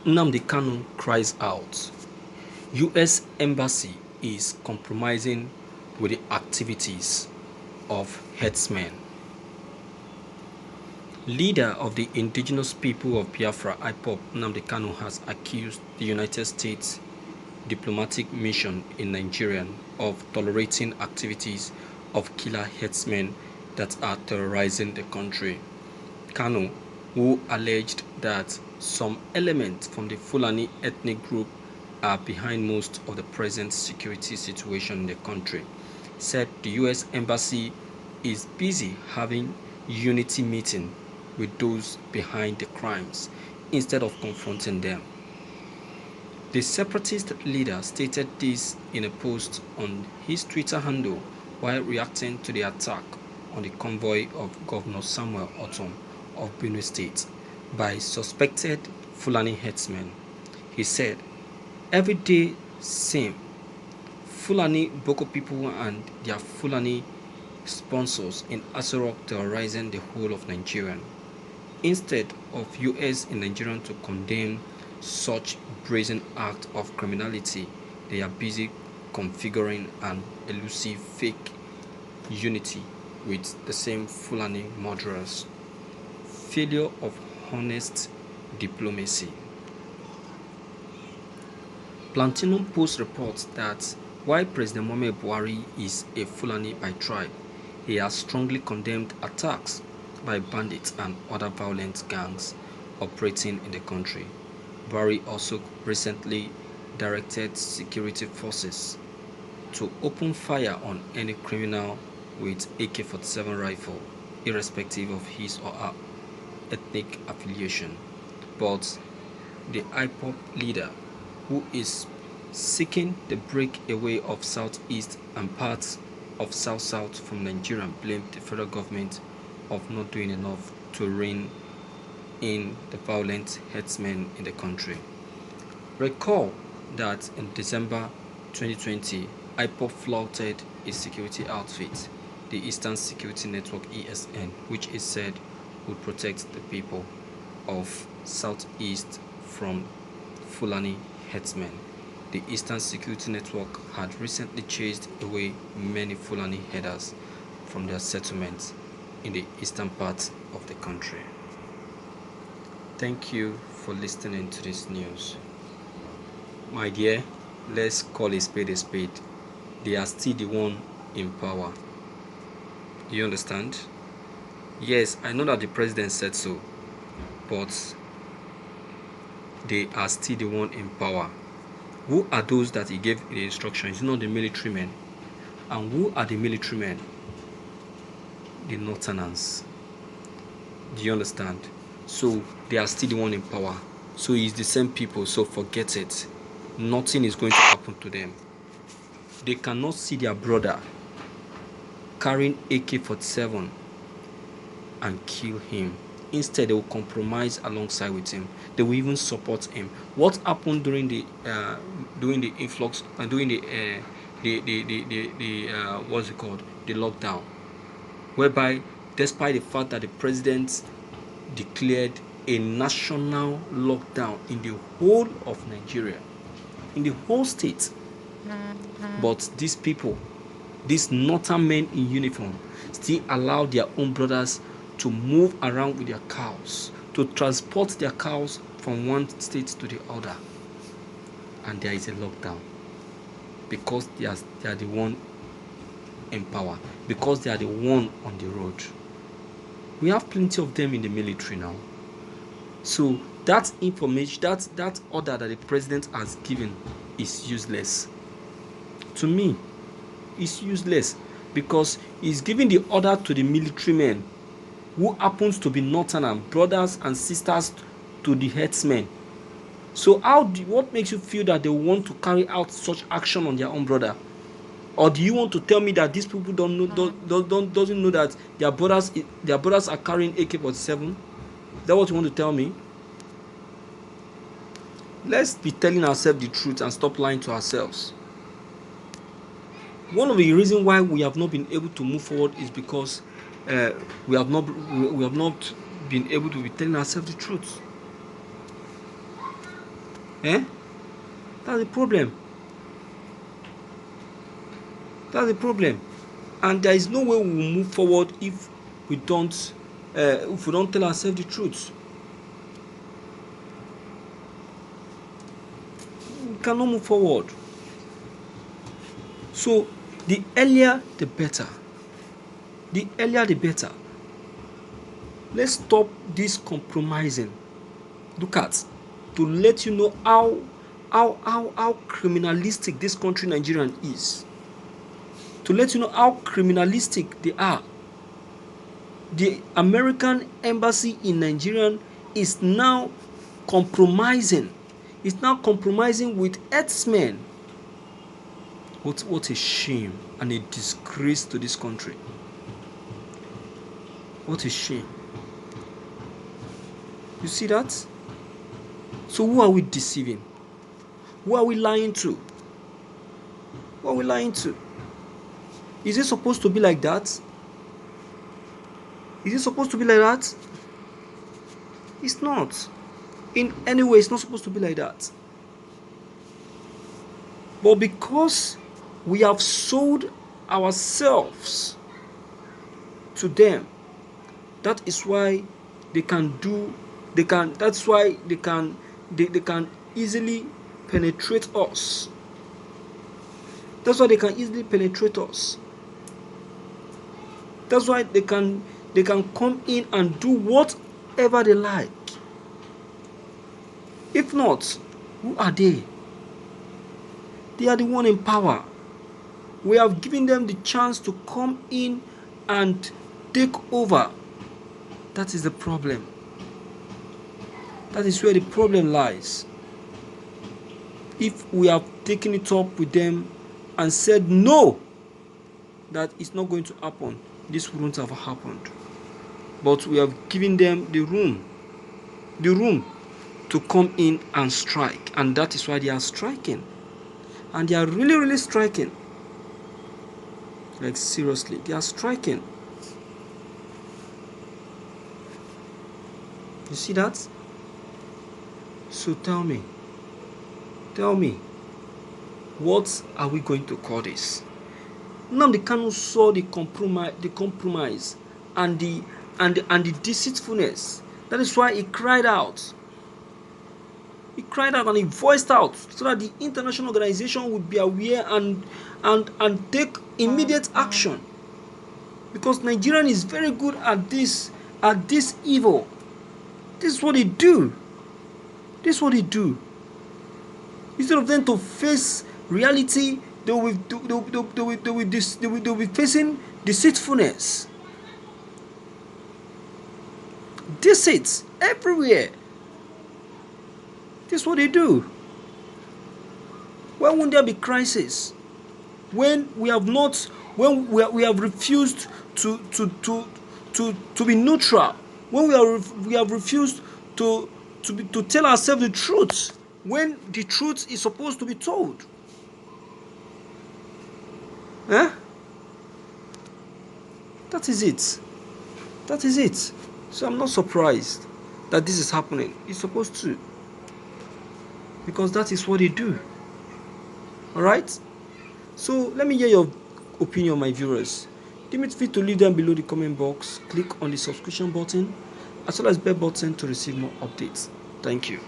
Nnamdi Kanu cries out. U.S. Embassy is compromising with the activities of herdsmen. Leader of the indigenous people of Biafra, IPOB, Nnamdi Kanu, has accused the United States diplomatic mission in Nigeria of tolerating activities of killer herdsmen that are terrorizing the country. Kanu, who alleged that some elements from the Fulani ethnic group are behind most of the present security situation in the country, said the U.S. Embassy is busy having unity meeting with those behind the crimes instead of confronting them. The separatist leader stated this in a post on his Twitter handle while reacting to the attack on the convoy of Governor Samuel Ortom of Benue State by suspected Fulani herdsmen. He said, "Every day same, Fulani Boko people and their Fulani sponsors in Aso Rock terrorizing the whole of Nigeria. Instead of US in Nigeria to condemn such brazen act of criminality, they are busy configuring an elusive fake unity with the same Fulani murderers. Failure of honest diplomacy." Platinum Post reports that while President Muhammadu Buhari is a Fulani by tribe, he has strongly condemned attacks by bandits and other violent gangs operating in the country. Buhari also recently directed security forces to open fire on any criminal with AK-47 rifle, irrespective of his or her ethnic affiliation. But the IPOB leader, who is seeking the breakaway of Southeast and parts of South-South from Nigeria, blamed the federal government of not doing enough to rein in the violent herdsmen in the country. Recall that in December 2020, IPOB flouted a security outfit, the Eastern Security Network (ESN), which it said would protect the people of Southeast from Fulani herdsmen. The Eastern Security Network had recently chased away many Fulani herders from their settlements in the eastern part of the country. Thank you for listening to this news. My dear, let's call a spade a spade. They are still the one in power. Do you understand? Yes, I know that the president said so, but they are still the one in power. Who are those that he gave the instructions? It's not the military men. And who are the military men? The Northerners. Do you understand? So they are still the one in power. So it's the same people, so forget it. Nothing is going to happen to them. They cannot see their brother carrying AK-47 and kill him. Instead, they will compromise alongside with him. They will even support him. What happened during the influx, during the what's it called, the lockdown, whereby despite the fact that the president declared a national lockdown in the whole of Nigeria, in the whole state, but these people, these northern men in uniform, still allow their own brothers to move around with their cows, to transport their cows from one state to the other. And there is a lockdown because they are the one in power, because they are the one on the road. We have plenty of them in the military now. So that information, that order that the president has given is useless. To me, it's useless because he's giving the order to the military men who happens to be northern brothers and sisters to the herdsmen. So what makes you feel that they want to carry out such action on their own brother? Or do you want to tell me that these people doesn't know that their brothers are carrying AK-47? Is that what you want to tell me? Let's be telling ourselves the truth and stop lying to ourselves. One of the reasons why we have not been able to move forward is because we have not been able to be telling ourselves the truth. Eh? That's the problem. That's the problem. And there is no way we will move forward if we don't tell ourselves the truth. We cannot move forward. So the earlier the better. The earlier the better. Let's stop this compromising. Look at, to let you know how criminalistic this country Nigerian is. To let you know how criminalistic they are. The American embassy in Nigeria is now compromising. It's now compromising with herdsmen. What a shame and a disgrace to this country. What a shame. You see that? So who are we deceiving? Who are we lying to? Who are we lying to? Is it supposed to be like that? Is it supposed to be like that? It's not. In any way, it's not supposed to be like that. But because we have sold ourselves to them, that is why they can easily penetrate us. That's why they can easily penetrate us. That's why they can come in and do whatever they like. If not, who are they? They are the one in power. We have given them the chance to come in and take over. That is the problem. That is where the problem lies. If we have taken it up with them and said no, that it's not going to happen, this wouldn't have happened. But we have given them the room to come in and strike, and that is why they are striking. And they are really, really striking. Like seriously, they are striking. You see that? So tell me, what are we going to call this? Nnamdi Kanu saw the compromise and the deceitfulness. That is why he cried out. He cried out and he voiced out so that the international organization would be aware and take immediate action. Because Nigerian is very good at this evil. This is what they do. This is what they do. Instead of them to face reality, they will be facing deceitfulness. Deceit everywhere. This is what they do. Why won't there be crisis? When we have refused to be neutral, when we have refused to tell ourselves the truth, when the truth is supposed to be told. That is it. That is it. So I'm not surprised that this is happening. It's supposed to. Because that is what they do. Alright? So let me hear your opinion, my viewers. Feel free to leave them below the comment box. Click on the subscription button as well as bell button to receive more updates. Thank you.